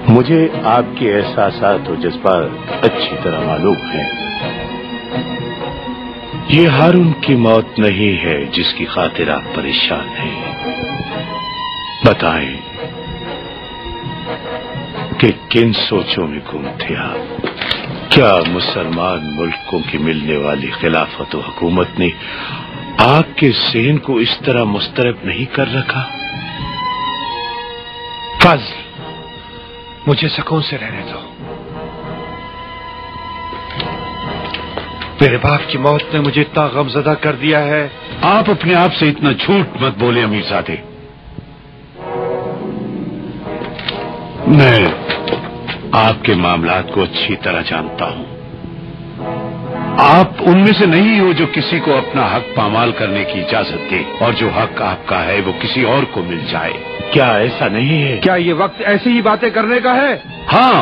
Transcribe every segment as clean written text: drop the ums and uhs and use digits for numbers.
مجھے آپ کے احساسات و جذبات اچھی طرح معلوم ہیں۔ یہ ہارون کی موت نہیں ہے جس کی خاطر آپ پریشان ہیں۔ بتائیں کہ کن سوچوں میں گم تھے آپ؟ کیا مسلمان ملکوں کی ملنے والی خلافت و حکومت نے آپ کے ذہن کو اس طرح مضطرب نہیں کر رکھا؟ فضل، مجھے سکون سے رہنے دو۔ میرے باپ کی موت نے مجھے اتنا غمزدہ کر دیا ہے۔ آپ اپنے آپ سے اتنا جھوٹ مت بولے امیر زادے۔ میں آپ کے معاملات کو اچھی طرح جانتا ہوں۔ آپ ان میں سے نہیں ہو جو کسی کو اپنا حق پامال کرنے کی اجازت دے اور جو حق آپ کا ہے وہ کسی اور کو مل جائے۔ کیا ایسا نہیں ہے؟ کیا یہ وقت ایسی ہی باتیں کرنے کا ہے؟ ہاں،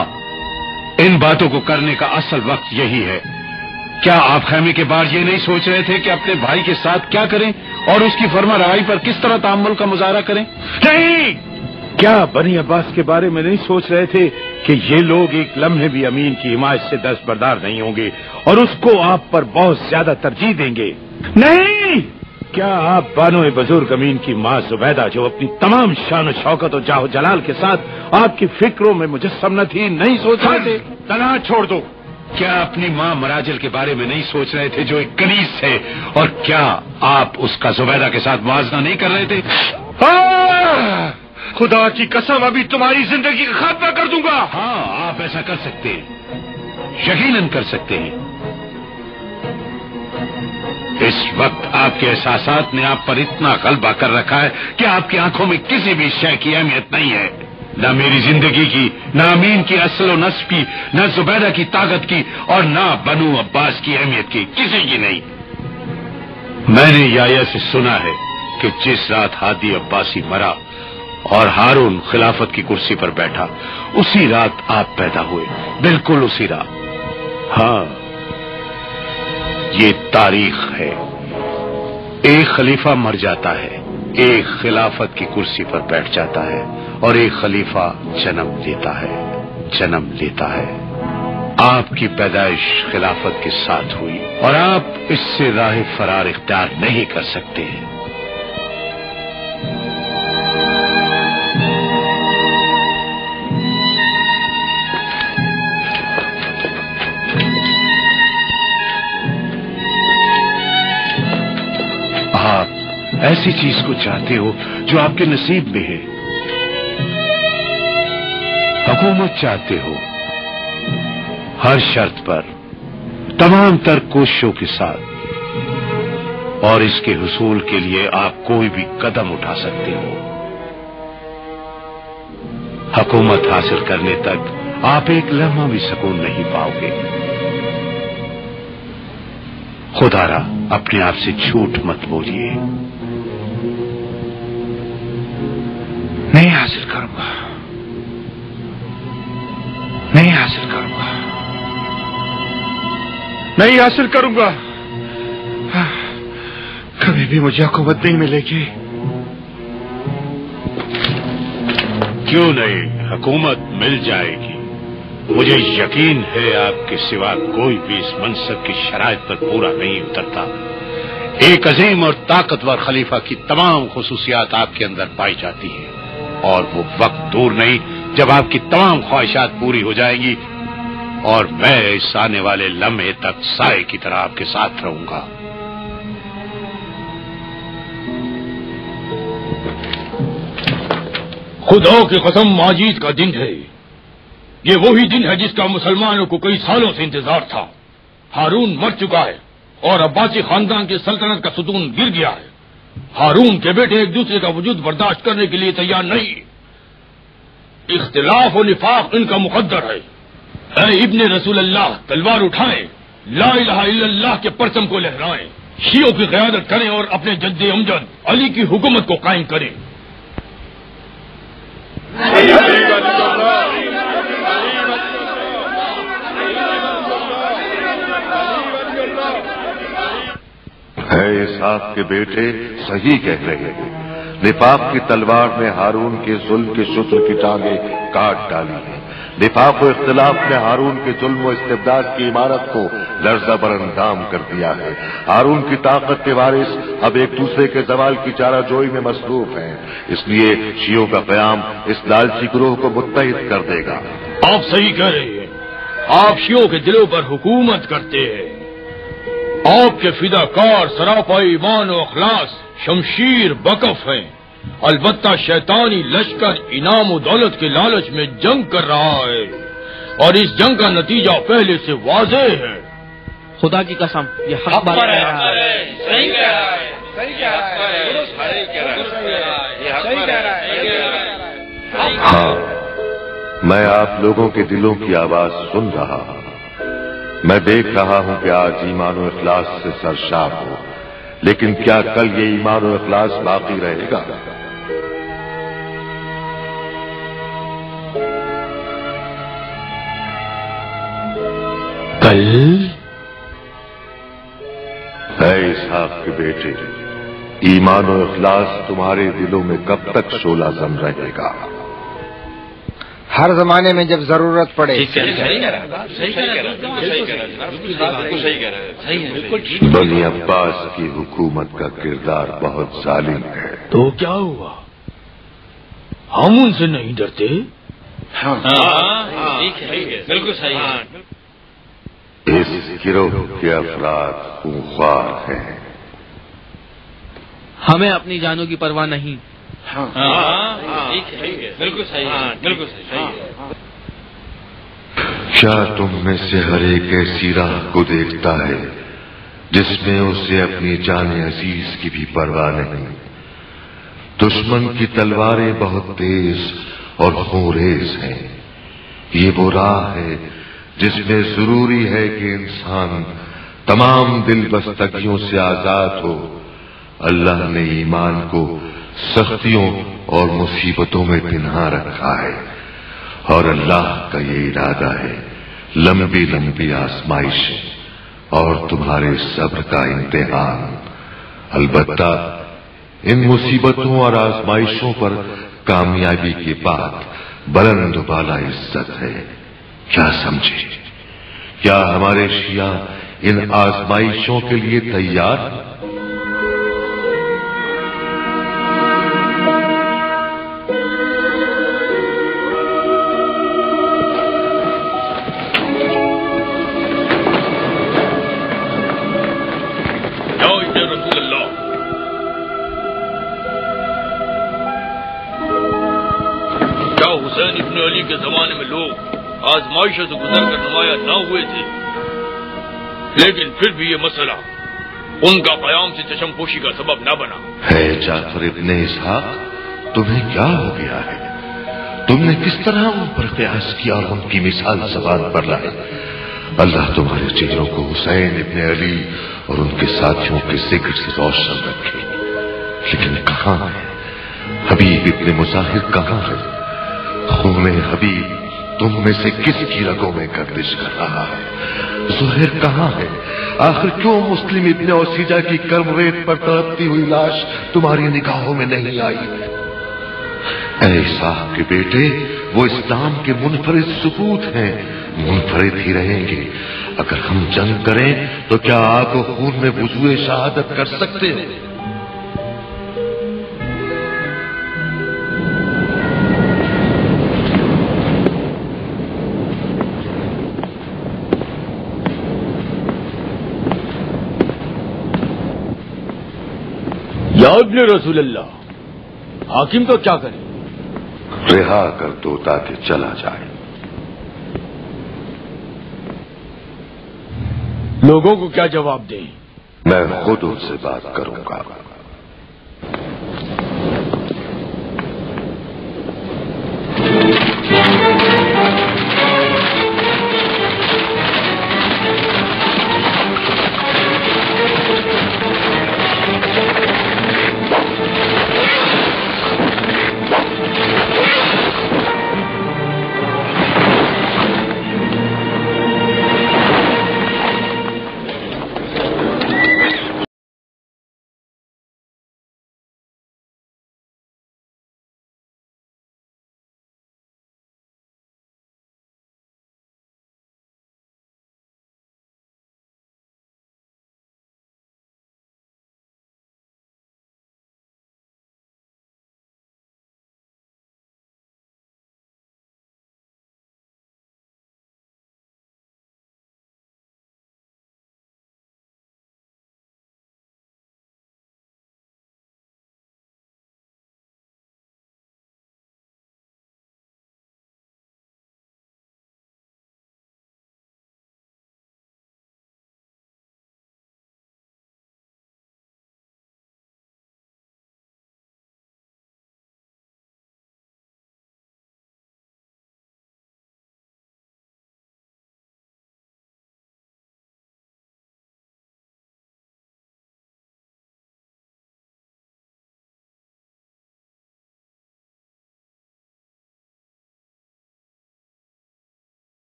ان باتوں کو کرنے کا اصل وقت یہی ہے۔ کیا آپ خیمے کے باہر یہ نہیں سوچ رہے تھے کہ اپنے بھائی کے ساتھ کیا کریں اور اس کی فرما روائی پر کس طرح تعامل کا مظاہرہ کریں؟ نہیں! کیا بنی عباس کے بارے میں نہیں سوچ رہے تھے کہ یہ لوگ ایک لمحے بھی امین کی حمایت سے دستبردار نہیں ہوں گے اور اس کو آپ پر بہت زیادہ ترجیح دیں گے؟ نہیں! کیا آپ بانو بزرگ امین کی ماں زبیدہ جو اپنی تمام شان و شوکت و جاہ و جلال کے ساتھ آپ کی فکروں میں مجسم نہ تھی، نہیں سوچ رہے تھے؟ تنہا چھوڑ دو۔ کیا اپنی ماں مراجل کے بارے میں نہیں سوچ رہے تھے جو ایک کنیز ہے؟ اور کیا آپ اس کا زبیدہ کے ساتھ موازنہ نہیں کر رہے تھے؟ خدا کی قسم ابھی تمہاری زندگی کا خاتمہ کر دوں گا۔ ہاں، آپ ایسا کر سکتے ہیں، یقیناً کر سکتے ہیں۔ اس وقت آپ کے احساسات نے آپ پر اتنا غلبہ کر رکھا ہے کہ آپ کی آنکھوں میں کسی بھی شے کی اہمیت نہیں ہے، نہ میری زندگی کی، نہ امین کی اصل و نسب کی، نہ زبیدہ کی طاقت کی، اور نہ بنو عباس کی اہمیت کی، کسی کی نہیں۔ میں نے یایا سے سنا ہے کہ جس رات ہادی عباسی مرا اور ہارون خلافت کی کرسی پر بیٹھا، اسی رات آپ پیدا ہوئے، بالکل اسی رات۔ ہاں، یہ تاریخ ہے۔ ایک خلیفہ مر جاتا ہے، ایک خلافت کی کرسی پر بیٹھ جاتا ہے، اور ایک خلیفہ جنم لیتا ہے۔ آپ کی پیدائش خلافت کے ساتھ ہوئی اور آپ اس سے راہ فرار اختیار نہیں کر سکتے۔ آپ ایسی چیز کو چاہتے ہو جو آپ کے نصیب میں ہے، حکومت چاہتے ہو، ہر شرط پر، تمام تر کوششوں کے ساتھ، اور اس کے حصول کے لیے آپ کوئی بھی قدم اٹھا سکتے ہو۔ حکومت حاصل کرنے تک آپ ایک لمحہ بھی سکون نہیں پاؤ گے۔ خدا را اپنے آپ سے جھوٹ مت بولیے۔ نہیں حاصل کروں گا، نہیں حاصل کروں گا، نہیں حاصل کروں گا۔ کبھی بھی مجھے حکومت نہیں ملے گی۔ کیوں نہیں، حکومت مل جائے گی۔ مجھے یقین ہے آپ کے سوا کوئی بھی اس منصب کی شرائط پر پورا نہیں اترتا۔ ایک عظیم اور طاقتور خلیفہ کی تمام خصوصیات آپ کے اندر پائی جاتی ہیں، اور وہ وقت دور نہیں جب آپ کی تمام خواہشات پوری ہو جائیں گی، اور میں اس آنے والے لمحے تک سائے کی طرح آپ کے ساتھ رہوں گا۔ خدا کی قسم، آج عید کا دن ہے۔ یہ وہی دن ہے جس کا مسلمانوں کو کئی سالوں سے انتظار تھا۔ ہارون مر چکا ہے اور عباسی خاندان کی سلطنت کا ستون گر گیا ہے۔ ہارون کے بیٹے ایک دوسرے کا وجود برداشت کرنے کے لیے تیار نہیں۔ اختلاف و نفاق ان کا مقدر ہے۔ اے ابن رسول اللہ، تلوار اٹھائیں، لا الہ الا اللہ کے پرچم کو لہرائیں، شیعوں کی قیادت کریں اور اپنے جد امجد علی کی حکومت کو قائم کریں۔ ہے اسحاق کے بیٹے صحیح کہہ رہے ہیں، نفاق کی تلوار نے ہارون کے ظلم کے شتر کی ٹانگیں کاٹ ڈالی ہیں۔ نفاق و اختلاف نے ہارون کے ظلم و استبداد کی عمارت کو لرزہ برانجام کر دیا ہے۔ ہارون کی طاقت کے وارث اب ایک دوسرے کے زوال کی چارہ جوئی میں مصروف ہیں، اس لیے شیعوں کا قیام اس لالچی گروہ کو متحد کر دے گا۔ آپ صحیح کہہ رہے ہیں، آپ شیعوں کے دلوں پر حکومت کرتے ہیں۔ آپ کے فداکار سراپا ایمان و اخلاص شمشیر بکف ہیں، البتہ شیطانی لشکر انعام و دولت کے لالچ میں جنگ کر رہا ہے، اور اس جنگ کا نتیجہ پہلے سے واضح ہے۔ خدا کی قسم یہ حق بات ہے۔ صحیح کہہ رہا ہے، صحیح کہہ رہا ہے۔ ہاں، میں آپ لوگوں کے دلوں کی آواز سن رہا ہوں۔ میں دیکھ رہا ہوں کہ آج ایمان و اخلاص سے سرشار ہو، لیکن کیا کل یہ ایمان و اخلاص باقی رہے گا؟ کل اے اسحاق کے بیٹے، ایمان و اخلاص تمہارے دلوں میں کب تک شعلہ زن رہے گا؟ ہر زمانے میں جب ضرورت پڑے۔ بنی عباس کی حکومت کا کردار بہت ظالم ہے۔ تو کیا ہوا؟ ہم ان سے نہیں ڈرتے؟ بالکل صحیح۔ اس گروہ کے افراد خونخوار ہیں۔ ہمیں اپنی جانوں کی پرواہ نہیں۔ بالکل صحیح، بالکل صحیح۔ کیا تم میں سے ہر ایک ایسی راہ کو دیکھتا ہے جس میں اسے اپنی جان عزیز کی بھی پرواہ نہیں؟ دشمن کی تلواریں بہت تیز اور خونریز ہیں۔ یہ وہ راہ ہے جس میں ضروری ہے کہ انسان تمام دل بستگیوں سے آزاد ہو۔ اللہ نے ایمان کو سختیوں اور مصیبتوں میں پنہا رکھا ہے، اور اللہ کا یہ ارادہ ہے لمبی لمبی آزمائشیں اور تمہارے صبر کا امتحان۔ البتہ ان مصیبتوں اور آزمائشوں پر کامیابی کے بعد بلند و بالا عزت ہے۔ کیا سمجھے؟ کیا ہمارے شیعہ ان آزمائشوں کے لیے تیار ہیں؟ کے زمانے میں لوگ آزمائشوں سے گزر کر نمایاں نہ ہوئے تھے، لیکن پھر بھی یہ مسئلہ ان کا قیام سے چشم پوشی کا سبب نہ بنا ہے۔ جعفر ابن اسحاق، تمہیں کیا ہو گیا ہے؟ تم نے کس طرح ان پر قیاس کیا اور ان کی مثال زبان پر لائے؟ اللہ تمہارے چہروں کو حسین ابن علی اور ان کے ساتھیوں کے ذکر سے روشن رکھے، لیکن کہاں ہے حبیب ابن مظاہر؟ کہاں ہے خون حبیب؟ تم میں سے کس کی رگوں میں گردش کر رہا ہے؟ زہیر کہاں ہے؟ آخر کیوں مسلم ابن اوسیجا کی کرم ریت پر تڑپتی ہوئی لاش تمہاری نگاہوں میں نہیں آئی؟ اے اسحاق کے بیٹے، وہ اسلام کے منفرد ثبوت ہیں، منفرد ہی رہیں گے۔ اگر ہم جنگ کریں تو کیا آگ و خون میں وضوء شہادت کر سکتے ہیں؟ یا ابن رسول اللہ، حاکم تو کیا کرے؟ رہا کر دو تاکہ چلا جائے۔ لوگوں کو کیا جواب دیں؟ میں خود ان سے بات کروں گا۔